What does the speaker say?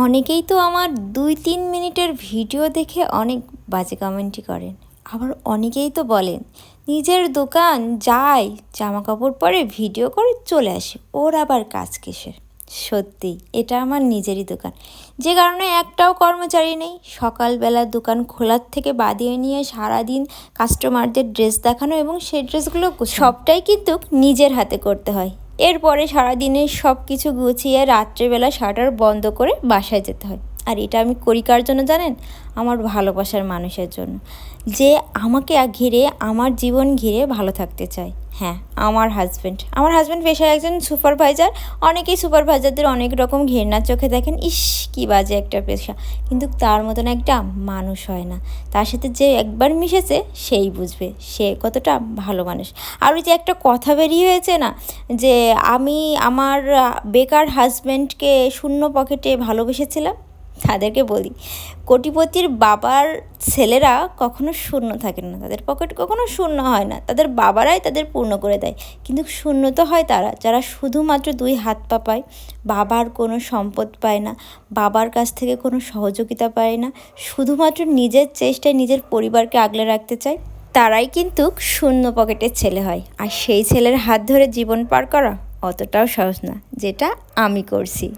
অনেকেই তো আমার 2-3 মিনিটের ভিডিও দেখে অনেক বাজে কমেন্টই করেন। আবার অনেকেই তো বলেন নিজের দোকান যায়, জামা কাপড় পরে ভিডিও করে চলে আসে, ওর আবার কাজ কিসের। সত্যি এটা আমার নিজেরই দোকান, যে কারণে একটাও কর্মচারী নেই। সকালবেলা দোকান খোলার থেকে বাদিয়ে নিয়ে সারাদিন কাস্টমারদের ড্রেস দেখানো এবং সেই ড্রেসগুলো সবটাই কিন্তু নিজের হাতে করতে হয়। এরপরে সারাদিনের সব কিছু গুছিয়ে রাত্রেবেলা শাটার বন্ধ করে বাসায় যেতে হয়। আর এটা আমি করি কার জন্য জানেন? আমার ভালোবাসার মানুষের জন্য, যে আমাকে ঘিরে, আমার জীবন ঘিরে ভালো থাকতে চায়। হ্যাঁ, আমার হাজব্যান্ড পেশায় একজন সুপারভাইজার। অনেকেই সুপারভাইজারদের অনেক রকম ঘৃণার চোখে দেখেন, ইস কী বাজে একটা পেশা, কিন্তু তার মতন একটা মানুষ হয় না। তার সাথে যে একবার মিশেছে সেই বুঝবে সে কতটা ভালো মানুষ। আর ওই যে একটা কথা বেরিয়ে হয়েছে না, যে আমি আমার বেকার হাজব্যান্ডকে শূন্য পকেটে ভালোবেসেছিলাম। তাদেরকে বলি, কোটিপতির বাবার ছেলেরা কখনো শূন্য থাকে না, তাদের পকেট কখনো শূন্য হয় না, তাদের বাবারাই তাদের পূর্ণ করে দেয়। কিন্তু শূন্য তো হয় তারা, যারা শুধুমাত্র 2 হাত পা পায়, বাবার কোনো সম্পদ পায় না, বাবার কাছ থেকে কোনো সহযোগিতা পায় না, শুধুমাত্র নিজের চেষ্টায় নিজের পরিবারকে আগলে রাখতে চায়। তারাই কিন্তু শূন্য পকেটের ছেলে হয়। আর সেই ছেলের হাত ধরে জীবন পার করা অতটাও সহজ না, যেটা আমি করছি।